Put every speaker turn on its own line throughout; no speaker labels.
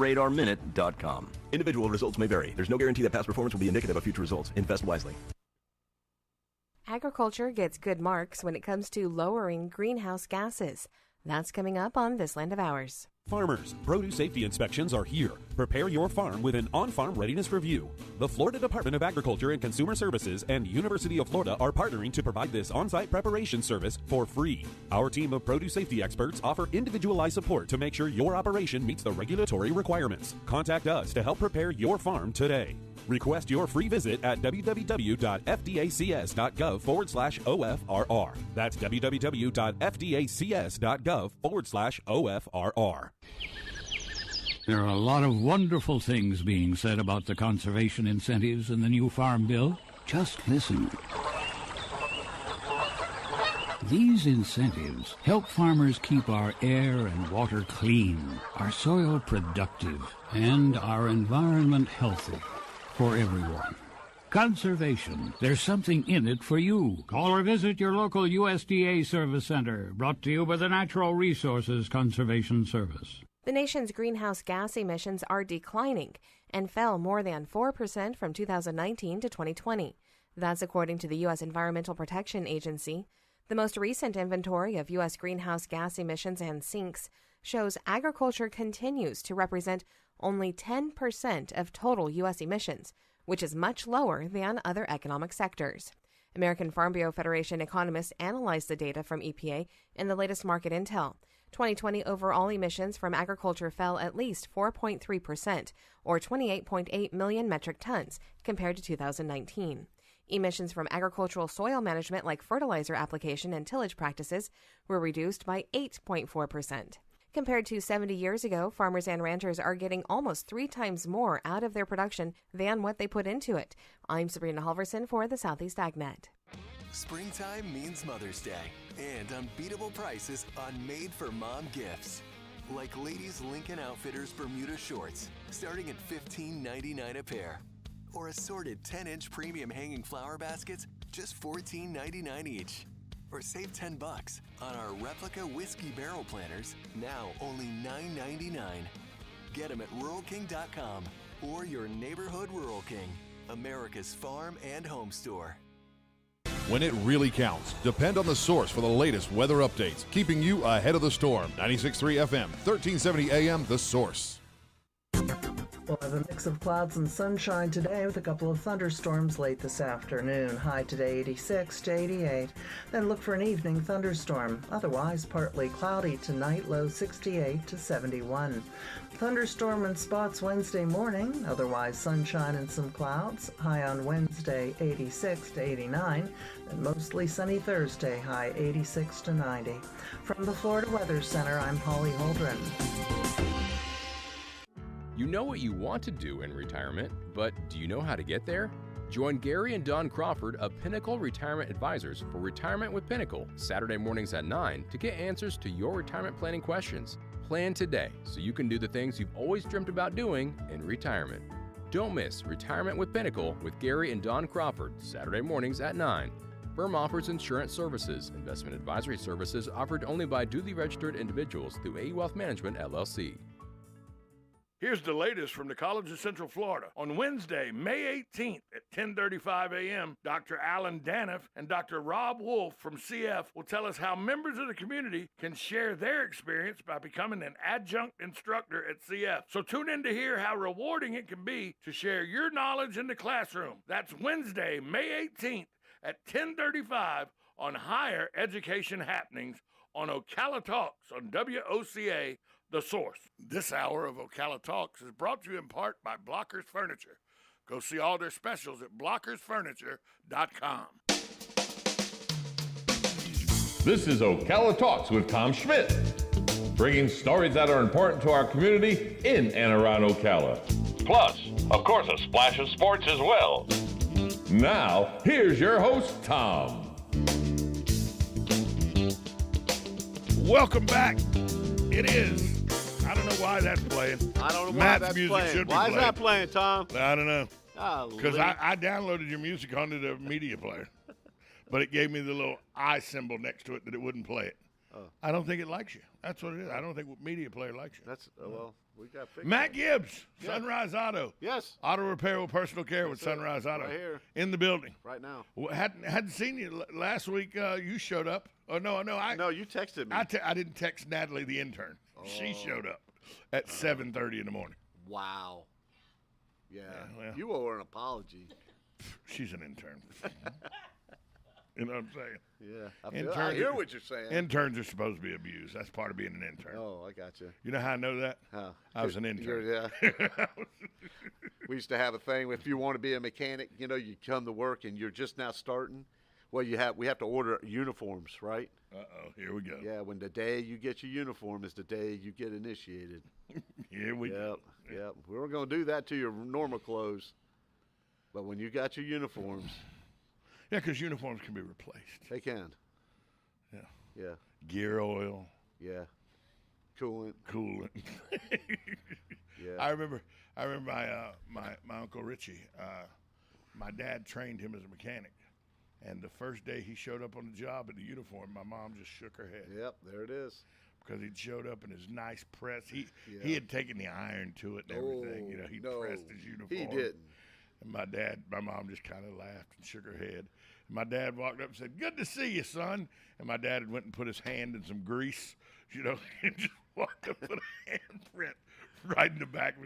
RadarMinute.com. Individual results may vary. There's no guarantee that past performance will be indicative of future results. Invest wisely.
Agriculture gets good marks when it comes to lowering greenhouse gases. That's coming up on This Land of Ours.
Farmers, produce safety inspections are here. Prepare your farm with an on-farm readiness review. The Florida Department of Agriculture and Consumer Services and University of Florida are partnering to provide this on-site preparation service for free. Our team of produce safety experts offer individualized support to make sure your operation meets the regulatory requirements. Contact us to help prepare your farm today. Request your free visit at www.fdacs.gov/OFRR. That's www.fdacs.gov/OFRR.
There are a lot of wonderful things being said about the conservation incentives in the new Farm Bill. Just listen. These incentives help farmers keep our air and water clean, our soil productive, and our environment healthy for everyone. Conservation. There's something in it for you. Call or visit your local USDA Service Center, brought to you by the Natural Resources Conservation Service.
The nation's greenhouse gas emissions are declining and fell more than 4% from 2019 to 2020. That's according to the U.S. Environmental Protection Agency. The most recent inventory of U.S. greenhouse gas emissions and sinks shows agriculture continues to represent only 10% of total U.S. emissions, which is much lower than other economic sectors. American Farm Bureau Federation economists analyzed the data from EPA in the latest market intel. 2020 overall emissions from agriculture fell at least 4.3%, or 28.8 million metric tons, compared to 2019. Emissions from agricultural soil management like fertilizer application and tillage practices were reduced by 8.4%. Compared to 70 years ago, farmers and ranchers are getting almost 3 times more out of their production than what they put into it. I'm Sabrina Halverson for the Southeast AgNet.
Springtime means Mother's Day and unbeatable prices on made-for-mom gifts. Like ladies' Lincoln Outfitters Bermuda shorts, starting at $15.99 a pair. Or assorted 10-inch premium hanging flower baskets, just $14.99 each. Or save $10 on our replica whiskey barrel planters, now only $9.99. Get them at RuralKing.com or your neighborhood Rural King, America's farm and home store.
When it really counts, depend on the source for the latest weather updates, keeping you ahead of the storm. 96.3 FM, 1370 AM, The Source.
We'll have a mix of clouds and sunshine today with a couple of thunderstorms late this afternoon. High today 86 to 88. Then look for an evening thunderstorm. Otherwise partly cloudy tonight, low 68 to 71. Thunderstorm in spots Wednesday morning. Otherwise sunshine and some clouds. High on Wednesday 86 to 89. And mostly sunny Thursday, high 86 to 90. From the Florida Weather Center, I'm Holly Holdren.
You know what you want to do in retirement, but do you know how to get there? Join Gary and Don Crawford of Pinnacle Retirement Advisors for Retirement with Pinnacle, Saturday mornings at 9 to get answers to your retirement planning questions. Plan today so you can do the things you've always dreamt about doing in retirement. Don't miss Retirement with Pinnacle with Gary and Don Crawford, Saturday mornings at 9. Firm offers insurance services. Investment advisory services offered only by duly registered individuals through AE Wealth Management, LLC.
Here's the latest from the College of Central Florida. On Wednesday, May 18th at 10:35 a.m., Dr. Alan Daniff and Dr. Rob Wolf from CF will tell us how members of the community can share their experience by becoming an adjunct instructor at CF. So tune in to hear how rewarding it can be to share your knowledge in the classroom. That's Wednesday, May 18th at 10:35 on Higher Education Happenings on Ocala Talks on WOCA, The Source. This hour of Ocala Talks is brought to you in part by Blockers Furniture. Go see all their specials at blockersfurniture.com.
This is Ocala Talks with Tom Schmidt, bringing stories that are important to our community in and around Ocala. Plus, of course, a splash of sports as well. Now, here's your host, Tom.
Welcome back. It is. I don't know why that's playing.
I don't know
Matt's
why that's
music
playing.
should be
Why is
playing.
that playing, Tom?
I don't know.
Golly.
Because I downloaded your music onto the media player. But it gave me the little eye symbol next to it that it wouldn't play it.
Oh.
I don't think it likes you. That's what it is. I don't think media player likes you.
That's well, We got fixed.
Matt Gibbs, Sunrise Auto.
Yes.
Auto repair with personal care with
That's it.
Sunrise Auto.
Right here.
In the building.
Right now.
Well, hadn't seen you last week. You showed up. Oh, no.
No, you texted me.
I didn't text Natalie, the intern. She showed up at 7:30 in the morning.
Wow. Yeah.
well.
You owe her an apology.
She's an intern. You know what I'm saying?
Yeah. I hear what you're saying.
Interns are supposed to be abused. That's part of being an intern.
Oh, I got you.
You know how I know that?
How?
I was an intern.
Yeah. We used to have a thing. If you want to be a mechanic, you come to work and you're just now starting. Well, we have to order uniforms, right?
Uh-oh, here we go.
Yeah, when the day you get your uniform is the day you get initiated.
Here we go.
Yep. We weren't going to do that to your normal clothes. But when you got your uniforms.
Yeah, because uniforms can be replaced.
They can. Yeah.
Gear oil.
Yeah. Coolant.
Yeah. I remember my Uncle Richie. My dad trained him as a mechanic. And the first day he showed up on the job in the uniform, my mom just shook her head.
Yep, there it is.
Because he'd showed up in his nice press. He had taken the iron to it and everything. He pressed his uniform.
He didn't.
And my mom just kind of laughed and shook her head. And my dad walked up and said, "Good to see you, son." And my dad had went and put his hand in some grease, and just walked up with a handprint right in the back.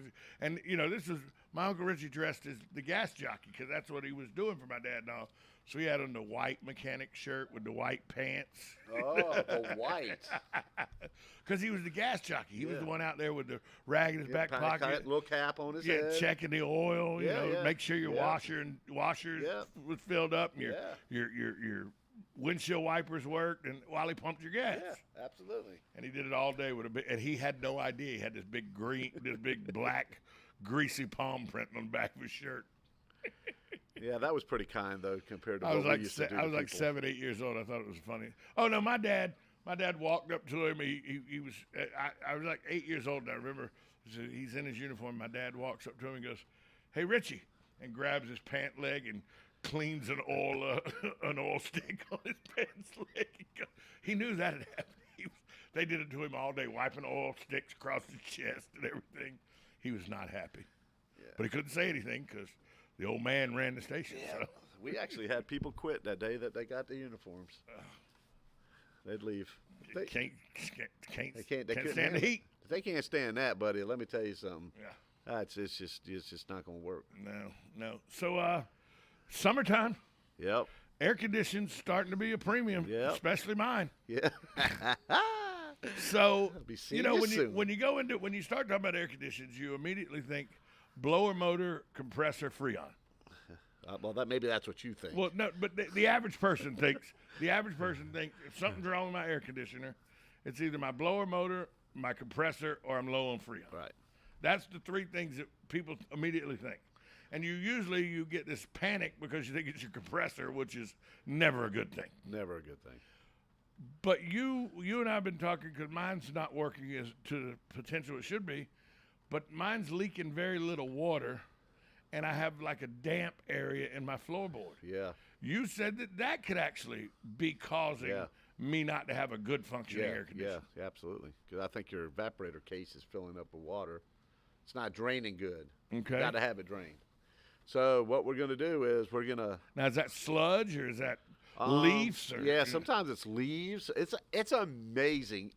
And, this was my Uncle Richie dressed as the gas jockey because that's what he was doing for my dad and all. So he had on the white mechanic shirt with the white pants.
Oh, the white.
Because he was the gas jockey. He was the one out there with the rag in his back pocket.
Little cap on his head.
Checking the oil, make sure your washer was filled up and your windshield wipers worked and while he pumped your gas.
Yeah, absolutely.
And he did it all day and he had no idea. He had this big black greasy palm print on the back of his shirt.
Yeah, that was pretty kind though compared to
I was
what we used to do.
I was like 7, 8 years old. I thought it was funny. Oh no, my dad walked up to him. He was. I was like 8 years old. And I remember he's in his uniform. My dad walks up to him and goes, "Hey Richie," and grabs his pant leg and cleans an oil stick on his pants leg. He knew that had happened. They did it to him all day, wiping oil sticks across his chest and everything. He was not happy, but he couldn't say anything because the old man ran the station.
Yeah.
So.
We actually had people quit that day that they got the uniforms. They'd leave. They
can't
couldn't
stand the heat.
If they can't stand that, buddy, let me tell you something.
Yeah.
It's just not going to work.
No. So, summertime.
Yep.
Air conditioning's starting to be a premium.
Yep.
Especially mine.
Yeah.
So, when you start talking about air conditioners, you immediately think blower motor, compressor, Freon.
Well, maybe that's what you think.
Well, no, but the average person thinks if something's wrong with my air conditioner, it's either my blower motor, my compressor, or I'm low on Freon.
Right.
That's the three things that people immediately think. And you get this panic because you think it's your compressor, which is never a good thing.
Never a good thing.
But you and I have been talking because mine's not working as to the potential it should be, but mine's leaking very little water, and I have like a damp area in my floorboard.
Yeah.
You said that could actually be causing me not to have a good functioning air conditioner.
Yeah, absolutely. Because I think your evaporator case is filling up with water. It's not draining good.
Okay.
Got to have it drained. So what we're going to do is we're going to.
Now, is that sludge or is that leaves? Or,
yeah, sometimes it's leaves. It's amazing.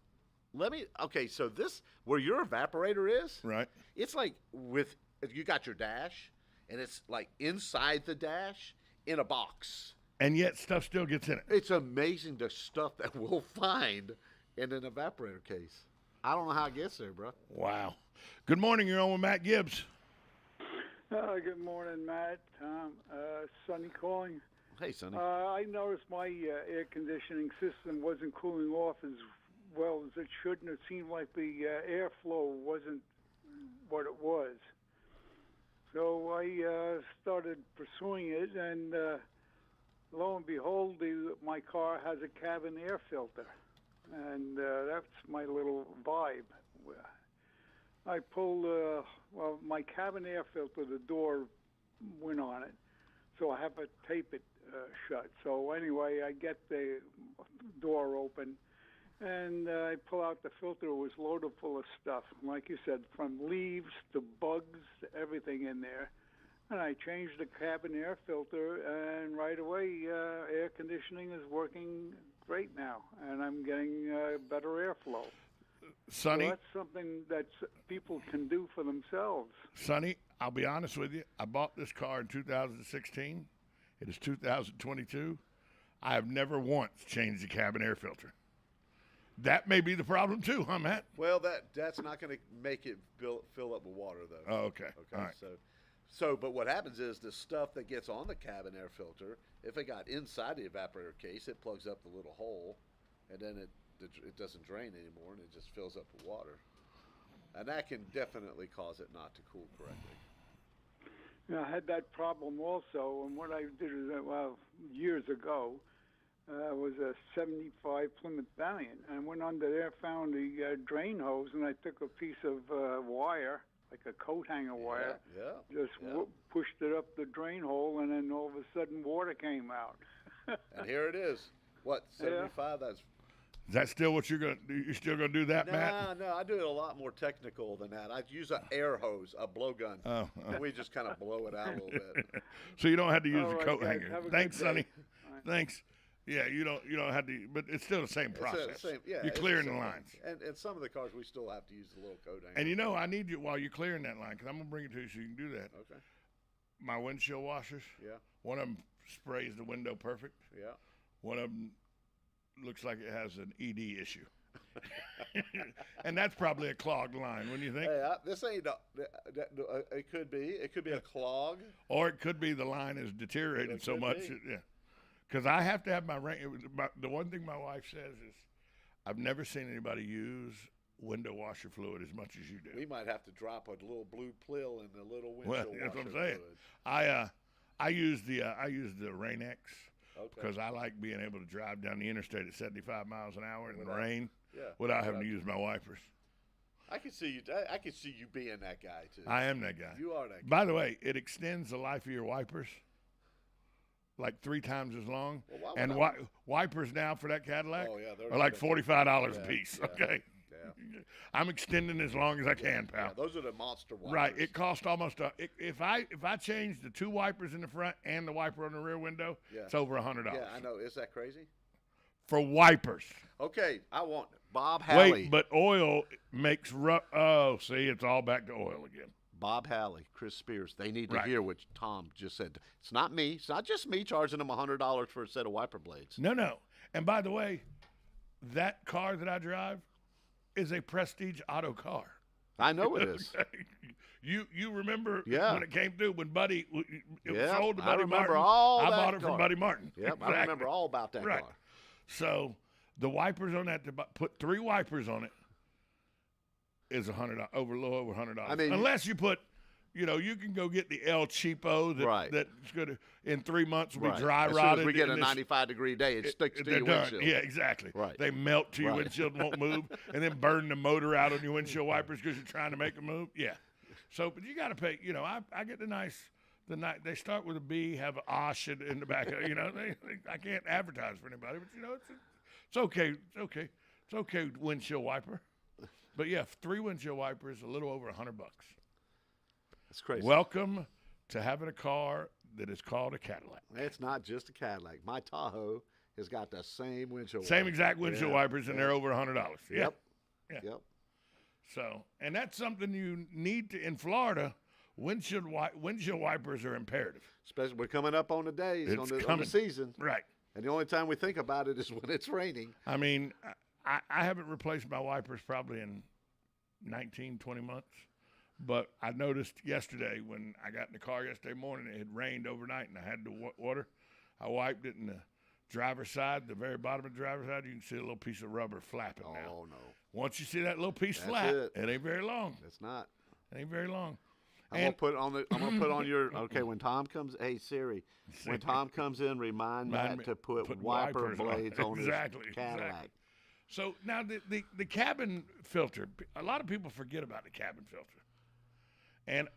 So this, where your evaporator is,
right?
It's like you got your dash, and it's like inside the dash in a box.
And yet stuff still gets in it.
It's amazing the stuff that we'll find in an evaporator case. I don't know how it gets there, bro.
Wow. Good morning. You're on with Matt Gibbs.
Good morning, Matt. Tom. Sonny calling.
Hey, Sonny.
I noticed my air conditioning system wasn't cooling off as well as it should, and it seemed like the airflow wasn't what it was. So I started pursuing it, and lo and behold, my car has a cabin air filter, and that's my little vibe. I pulled, my cabin air filter, the door went on it, so I have to tape it shut. So anyway, I get the door open, And I pull out the filter. It was loaded full of stuff. Like you said, from leaves to bugs to everything in there. And I changed the cabin air filter, and right away, air conditioning is working great now, and I'm getting better airflow.
Sonny,
So that's something that people can do for themselves.
Sonny, I'll be honest with you. I bought this car in 2016. It is 2022. I have never once changed the cabin air filter. That may be the problem too, huh, Matt?
Well, that's not going to make it fill up with water, though.
Oh, okay.
Okay.
All right.
But what happens is the stuff that gets on the cabin air filter, if it got inside the evaporator case, it plugs up the little hole, and then it doesn't drain anymore, and it just fills up with water. And that can definitely cause it not to cool correctly.
I had that problem also, and what I did is, years ago, was a 75 Plymouth Valiant. I went under there, found the drain hose, and I took a piece of wire, like a coat hanger wire, pushed it up the drain hole, and then all of a sudden water came out.
And here it is. What, 75?
Yeah.
Is that still what you're going to do? You're still going to do that, Matt?
No, I do it a lot more technical than that. I use an air hose, a blowgun. And we just kind of blow it out a little bit.
So you don't have to use the coat
guys,
hanger. Thanks, Sonny. Thanks. Yeah, you don't have to, but it's still the same process. You're clearing the lines.
And some of the cars we still have to use the little coat hanger.
And I need you while you're clearing that line, because I'm going to bring it to you so you can do that.
Okay.
My windshield washers.
Yeah.
One of them sprays the window perfect.
Yeah.
One of them looks like it has an ED issue. And that's probably a clogged line, wouldn't you think?
Hey, this ain't. It could be. It could be a clog.
Or it could be the line is deteriorating so much. Because I have to have my rain. The one thing my wife says is, I've never seen anybody use window washer fluid as much as you do.
We might have to drop a little blue pill in the little windshield washer
that's what I'm saying.
Fluid.
I use the Rain-X because I like being able to drive down the interstate at 75 miles an hour in the rain without having to use my wipers.
I can see you. I can see you being that guy too.
I am that guy.
You are that guy.
By the way, it extends the life of your wipers like 3 times as long.
Well,
and wipers now for that Cadillac are like $45 a piece.
Yeah,
okay.
Yeah.
I'm extending as long as I can, pal.
Yeah, those are the monster wipers.
Right. It costs almost if I change the 2 wipers in the front and the wiper on the rear window, it's over $100.
Yeah, I know. Is that crazy?
For wipers.
Okay, I want Bob Halley.
Wait, but oil makes see, it's all back to oil again.
Bob Halley, Chris Spears, they need to hear what Tom just said. It's not me. It's not just me charging them $100 for a set of wiper blades.
No. And by the way, that car that I drive is a Prestige auto car.
I know it is.
You remember when it came through, when Buddy, it was sold to Buddy
I remember
Martin.
all
I
that
bought it
car.
from Buddy Martin.
Yep,
Exactly.
I remember all about that car.
So the wipers on that, to put 3 wipers on it, is $100 a little over $100.
I mean,
unless you put, you can go get the El Cheapo that's going to in 3 months will be dry rotted.
As soon as we get a 95-degree day, it sticks to your windshield.
Yeah, exactly.
Right.
They melt to your windshield and won't move, and then burn the motor out on your windshield wipers because you're trying to make them move. Yeah. So, but you got to pay. I get they start with a B, have an osh in the back. I can't advertise for anybody, but it's okay. It's okay. Windshield wiper. But yeah, 3 windshield wipers, a little over $100.
That's crazy.
Welcome to having a car that is called a Cadillac.
It's not just a Cadillac. My Tahoe has got the same windshield
Same exact windshield wipers, and they're over $100.
Yep.
So, and that's something you need to, in Florida, windshield wipers are imperative.
Especially we're coming up on the days, on the season.
Right.
And the only time we think about it is when it's raining.
I mean, I haven't replaced my wipers probably in 19, 20 months. But I noticed yesterday when I got in the car yesterday morning, it had rained overnight and I had the water. I wiped it in the driver's side, the very bottom of the driver's side. You can see a little piece of rubber flapping now.
Oh, no.
Once you see that little piece flap, it ain't very long.
It's not.
It ain't very long.
I'm gonna put on your when Tom comes. Hey Siri, when Tom comes in, remind Matt to put wiper blades on his Cadillac.
Exactly. So now the cabin filter. A lot of people forget about the cabin filter. And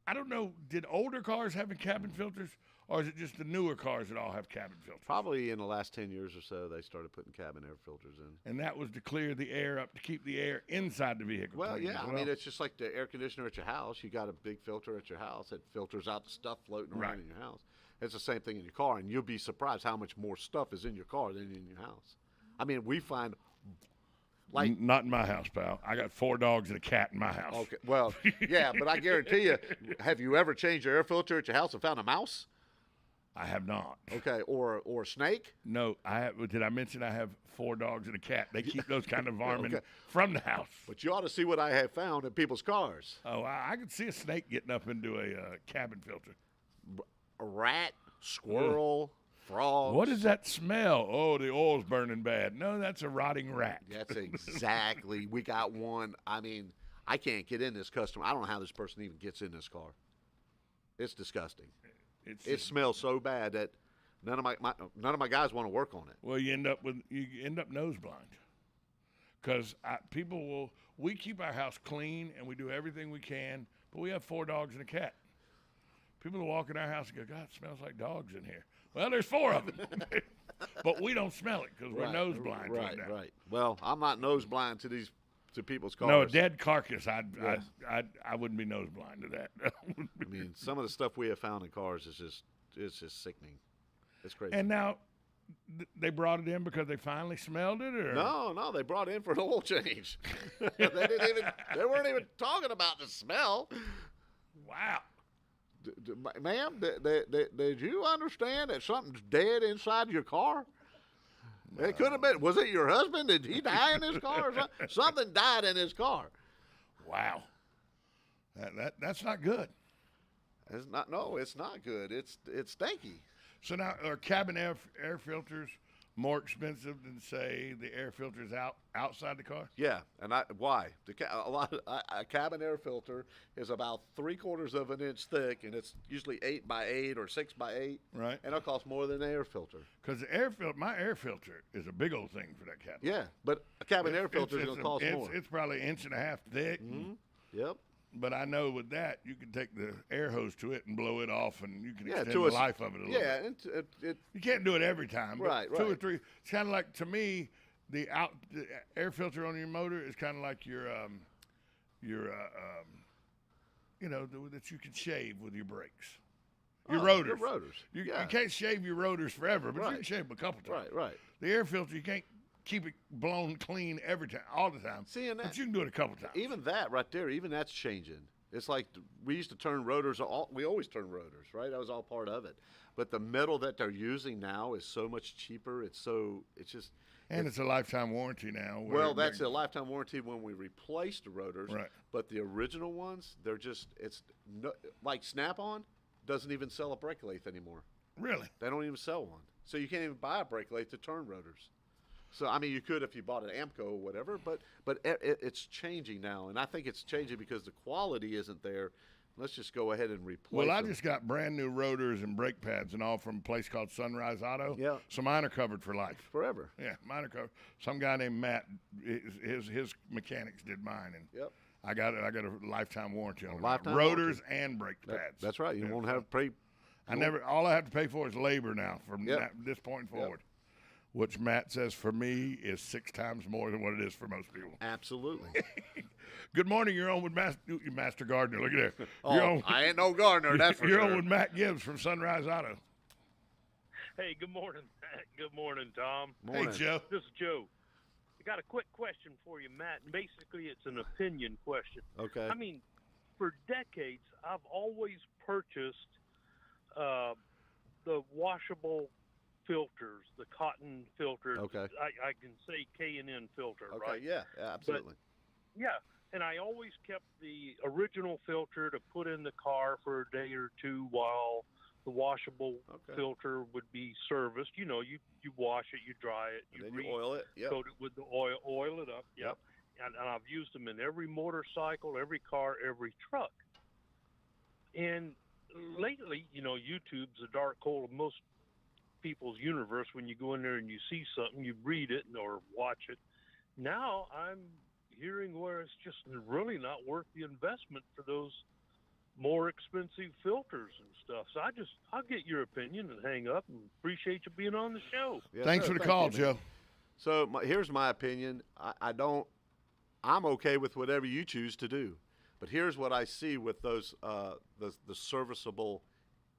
I don't know, did older cars have cabin filters, or is it just the newer cars that all have cabin filters?
Probably in the last 10 years or so, they started putting cabin air filters in.
And that was to clear the air up, to keep the air inside the vehicle
Well,
clean.
yeah. I mean, it's just like the air conditioner at your house. You got a big filter at your house that filters out the stuff floating around in your house. It's the same thing in your car, and you'll be surprised how much more stuff is in your car than in your house. I mean, we find like
not in my house, pal. I got 4 dogs and a cat in my house.
Okay, well, yeah, but I guarantee you, have you ever changed your air filter at your house and found a mouse?
I have not.
Okay, or a snake?
No, I have. Did I mention I have 4 dogs and a cat? They keep those kind of varmint from the house.
But you ought to see what I have found in people's cars.
Oh, I could see a snake getting up into a cabin filter.
A rat, squirrel, frogs.
What is that smell? Oh, the oil's burning bad. No, that's a rotting rat.
That's exactly. We got one. I mean, I can't get in this customer. I don't know how this person even gets in this car. It's disgusting. It smells so bad that none of my guys want to work on it.
Well, you end up nose blind, because we keep our house clean and we do everything we can, but we have 4 dogs and a cat. People will walk in our house and go, God, it smells like dogs in here. Well, there's 4 of them, but we don't smell it because we're nose blind right now.
Right. Well, I'm not nose blind to people's cars.
No, a dead carcass, I wouldn't be nose blind to that.
I mean, some of the stuff we have found in cars is just sickening. It's crazy.
And now they brought it in because they finally smelled it, or
no, they brought it in for an oil change. They weren't even talking about the smell.
Wow.
Ma'am, did you understand that something's dead inside your car? No. It could have been. Was it your husband? Did he die in his car? Or something? Something died in his car.
Wow. That's not good.
It's not. No, it's not good. It's stinky.
So now, are cabin air filters more expensive than, say, the air filters outside the car?
Yeah, and why? A cabin air filter is about 3/4 of an inch thick, and it's usually 8 by 8 or 6 by 8.
Right.
And it'll cost more than an air filter.
Because my air filter is a big old thing for that cabin.
Yeah, but a cabin air filter is going to cost more.
It's probably 1.5 inches thick.
Mm-hmm. Yep.
But I know with that, you can take the air hose to it and blow it off, and you can extend the life of it a little bit. You can't do it every time. But 2 or 3. It's kind of like, to me, the air filter on your motor is kind of like your that you can shave with your brakes. Your rotors.
Your rotors.
You can't shave your rotors forever, but you can shave them a couple times.
Right.
The air filter, you can't keep it blown clean every time, all the time. But you can do it a couple times.
Even that right there, that's changing. It's like we used to turn rotors. We always turn rotors, right? That was all part of it. But the metal that they're using now is so much cheaper. It's a lifetime
warranty now.
Well, that's a lifetime warranty when we replace the rotors.
Right.
But the original ones, like Snap-on doesn't even sell a brake lathe anymore.
Really?
They don't even sell one. So you can't even buy a brake lathe to turn rotors. So, I mean, you could if you bought an Amco or whatever, but it's changing now, and I think it's changing because the quality isn't there. Let's just go ahead and replace them.
I just got brand new rotors and brake pads and all from a place called Sunrise Auto.
Yeah.
So mine are covered for life.
Forever.
Yeah, mine are covered. Some guy named Matt, his mechanics did mine, and I got a lifetime warranty on rotors and brake pads.
That's right. You won't have to pay.
All I have to pay for is labor now from this point forward. Which Matt says for me is 6 times more than what it is for most people.
Absolutely.
Good morning. You're on with Master Gardner. Look at
there. I ain't no gardener, that's for sure.
You're on with Matt Gibbs from Sunrise Auto.
Hey, good morning, Matt. Good morning, Tom.
Morning. Hey, Joe.
This is Joe. I got a quick question for you, Matt. Basically, it's an opinion question.
Okay.
I mean, for decades, I've always purchased the washable filters, the cotton filters.
Okay.
I can say K&N filter,
right?
Okay,
yeah, absolutely.
And I always kept the original filter to put in the car for a day or two while the washable filter would be serviced. You wash it, you dry it,
you oil it,
coat it with the oil it up,
yep.
And I've used them in every motorcycle, every car, every truck. And lately, YouTube's a dark hole of most people's universe. When you go in there and you see something, you read it or watch it. Now I'm hearing where it's just really not worth the investment for those more expensive filters and stuff. So I'll get your opinion and hang up, and appreciate you being on the show.
Yes, Thanks for the call, Joe.
So here's my opinion. I'm okay with whatever you choose to do, but here's what I see with those the serviceable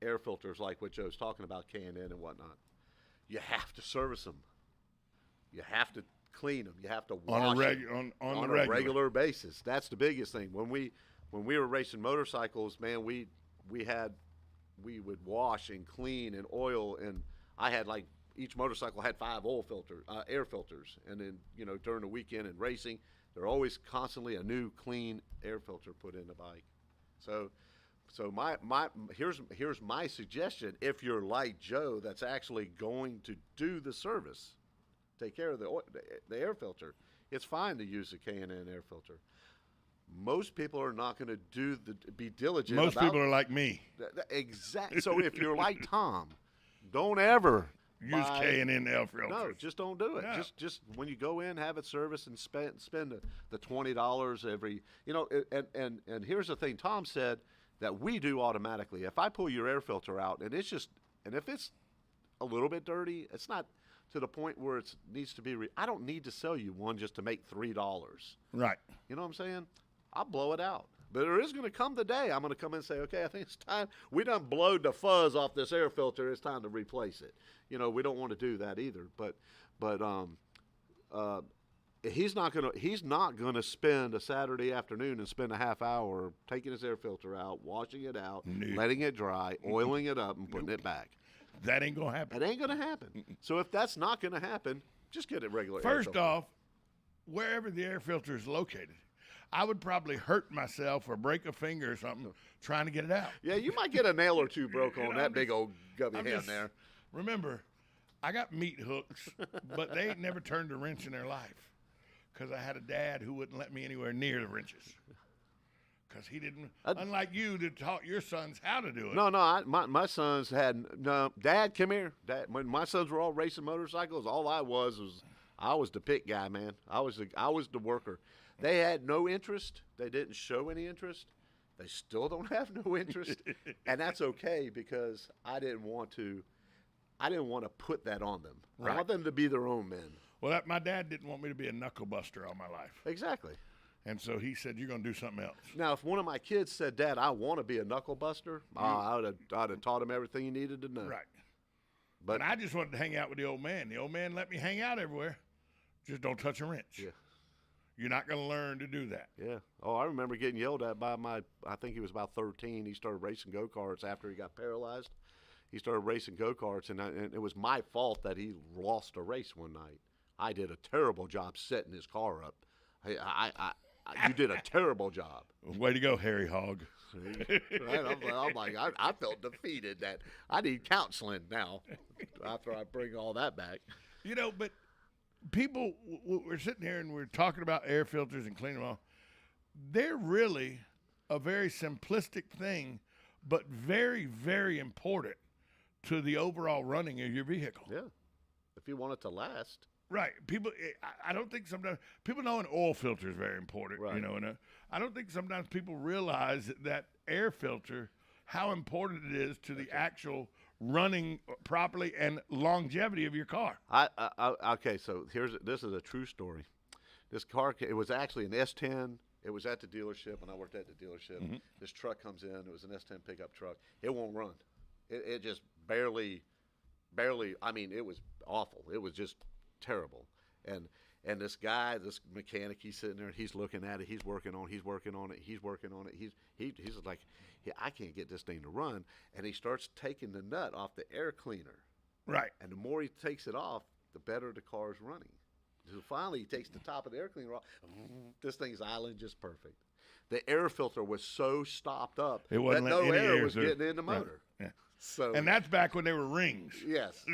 air filters, like what Joe's talking about, K&N and whatnot. You have to service them. You have to clean them. You have to wash them on a regular basis. That's the biggest thing. When we were racing motorcycles, man, we would wash and clean and oil, and I had like each motorcycle had 5 air filters, and then during the weekend and racing, there's always constantly a new clean air filter put in the bike. So here's my suggestion. If you're like Joe, that's actually going to do the service, take care of the air filter, it's fine to use a K&N air filter. Most people are not going to be diligent.
Most people are like me.
Exactly. So if you're like Tom, don't ever
use K&N air filters.
No, just don't do it. No. Just when you go in, have it serviced, and spend the $20 every. And here's the thing. Tom said that we do automatically. If I pull your air filter out and if it's a little bit dirty, it's not to the point where it needs to be. I don't need to sell you one just to make $3.
Right.
You know what I'm saying? I'll blow it out. But there is going to come the day I'm going to come in and say, okay, I think it's time. We done blowed the fuzz off this air filter. It's time to replace it. We don't want to do that either. But he's not going to spend a Saturday afternoon and spend a half hour taking his air filter out, washing it out, letting it dry, oiling it up, and putting it back.
That ain't going to happen.
That ain't going to happen. So if that's not going to happen, just get it regular.
First off, wherever the air filter is located, I would probably hurt myself or break a finger or something trying to get it out.
Yeah, you might get a nail or two broke on that big old gubby hand there.
Remember, I got meat hooks, but they ain't never turned a wrench in their life because I had a dad who wouldn't let me anywhere near the wrenches because he didn't, unlike you, that taught your sons how to do it.
No, my sons had, Dad, come here. Dad, when my sons were all racing motorcycles, all I was the pit guy, man. I was the worker. They had no interest. They didn't show any interest. They still don't have no interest, and that's okay because I didn't want to put that on them. Right. I want them to be their own men.
Well, my dad didn't want me to be a knuckle buster all my life.
Exactly.
And so he said, "You're going to do something else."
Now, if one of my kids said, "Dad, I want to be a knuckle buster," I'd have taught him everything he needed to know.
Right. But I just wanted to hang out with the old man. The old man let me hang out everywhere. Just don't touch a wrench.
Yeah.
You're not going to learn to do that.
Yeah. Oh, I remember getting yelled at by I think he was about 13. He started racing go-karts after he got paralyzed. He started racing go-karts, and it was my fault that he lost a race one night. I did a terrible job setting his car up. You did a terrible job.
Way to go, Harry Hogg.
I'm like, I felt defeated that I need counseling now after I bring all that back.
But people, we're sitting here and we're talking about air filters and cleaning them off. They're really a very simplistic thing, but very, very important to the overall running of your vehicle.
Yeah, if you want it to last.
Right. I don't think sometimes people know an oil filter is very important.
Right.
And I don't think sometimes people realize that air filter, how important it is to the actual running properly and longevity of your car.
Okay, so this is a true story. This car, it was actually an S10. It was at the dealership, and I worked at the dealership. Mm-hmm. This truck comes in. It was an S10 pickup truck. It won't run. It just barely. I mean, it was awful. It was just terrible. And this guy, this mechanic, he's sitting there and he's looking at it. He's working on it. He's like, I can't get this thing to run. And he starts taking the nut off the air cleaner.
Right.
And the more he takes it off, the better the car's running. So finally, he takes the top of the air cleaner off. This thing's idling just perfect. The air filter was so stopped up that no air was getting in the motor.
Right. Yeah.
So,
and that's back when they were rings.
Yes.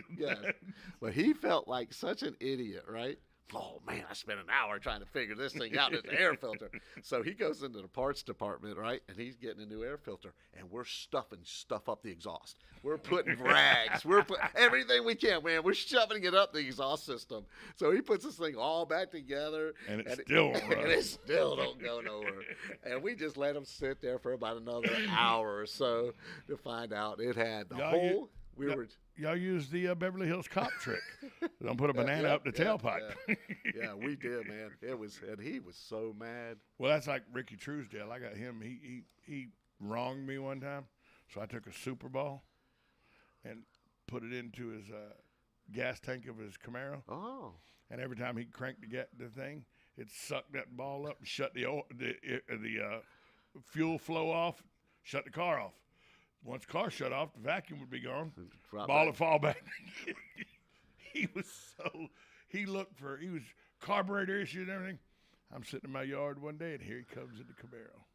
But he felt like such an idiot, right? oh, man, I spent an hour trying to figure this thing out, this air filter. So he goes into the parts department, right, and he's getting a new air filter, and we're stuffing stuff up the exhaust. We're putting rags. We're putting everything we can, man. We're shoving it up the exhaust system. So he puts this thing all back together.
And it still won't run.
And it still don't go nowhere. And we just let him sit there for about another hour or so to find out it had the whole...
Y'all use the Beverly Hills cop trick. Don't put a banana up the tailpipe.
Yeah, we did, man. And he was so mad.
Well, that's like Ricky Truesdale. I got him. He wronged me one time, so I took a Super Bowl and put it into his gas tank of his Camaro.
Oh.
And every time he cranked the thing, it sucked that ball up and shut the fuel flow off, shut the car off. Once the car shut off, the vacuum would be gone. Ball would fall back. He was carburetor issues and everything. I'm sitting in my yard one day, and here he comes in the Camaro.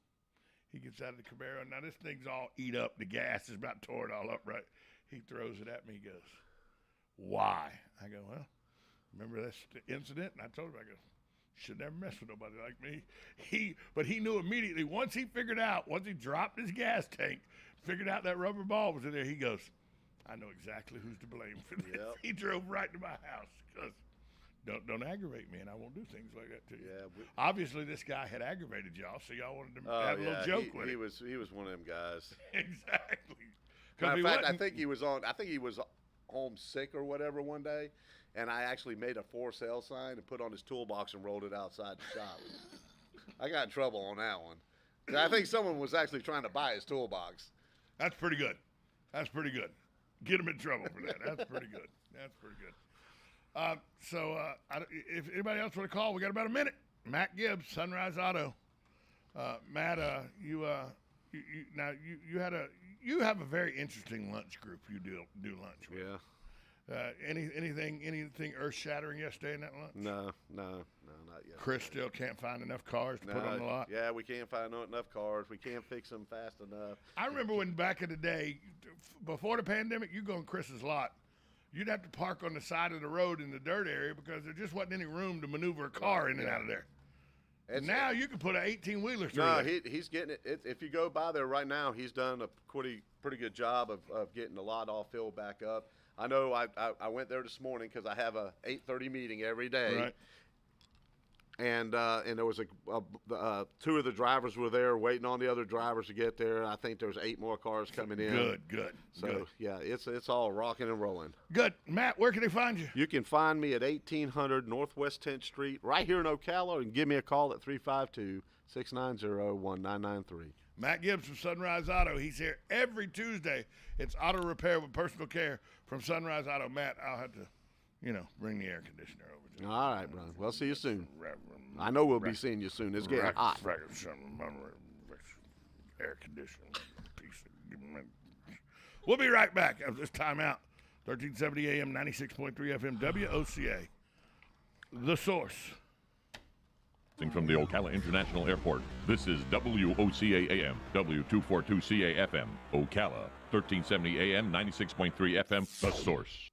He gets out of the Camaro. Now, this thing's all eat up. The gas is about tore it all up, right? He throws it at me. He goes, why? I go, well, remember this incident? And I told him, I go, should never mess with nobody like me. But he knew immediately, once he dropped his gas tank, figured out that rubber ball was in there, he goes, I know exactly who's to blame for this. Yep. He drove right to my house because don't aggravate me, and I won't do things like that to you. Yeah, obviously, this guy had aggravated y'all, so y'all wanted to have a little joke with him.
He was one of them guys.
Exactly.
Matter of fact, I think he was home sick or whatever one day, and I actually made a for sale sign and put on his toolbox and rolled it outside the shop. I got in trouble on that one. I think someone was actually trying to buy his toolbox.
That's pretty good. Get him in trouble for that. That's pretty good. If anybody else want to call, we got about a minute. Matt Gibbs, Sunrise Auto. Matt, you have a very interesting lunch group. You do lunch with.
Yeah.
Anything earth-shattering yesterday in that lunch?
No, not yet.
Chris still can't find enough cars to put on the lot?
Yeah, we can't find enough cars. We can't fix them fast enough.
I remember when back in the day, before the pandemic, you go in Chris's lot, you'd have to park on the side of the road in the dirt area because there just wasn't any room to maneuver a car in and out of there. Now you can put an 18-wheeler through
No,
there.
he's getting it. If you go by there right now, he's done a pretty good job of getting the lot all filled back up. I know I went there this morning because I have a 8:30 meeting every day. Right. And there was two of the drivers were there waiting on the other drivers to get there. I think there's 8 more cars coming in.
Good.
So, yeah, it's all rocking and rolling.
Good. Matt, where can they find you?
You can find me at 1800 Northwest 10th Street right here in Ocala, and give me a call at 352-690-1993.
Matt Gibbs from Sunrise Auto. He's here every Tuesday. It's auto repair with personal care from Sunrise Auto. Matt, I'll have to, bring the air conditioner over to you.
All right, Brian. We'll see you soon. I know we'll be seeing you soon. It's getting hot.
Air conditioner. We'll be right back after this timeout. 1370 AM, 96.3 FM, WOCA. The Source.
From the Ocala International Airport, this is WOCA AM, W242CA FM, Ocala, 1370 AM, 96.3 FM, The Source.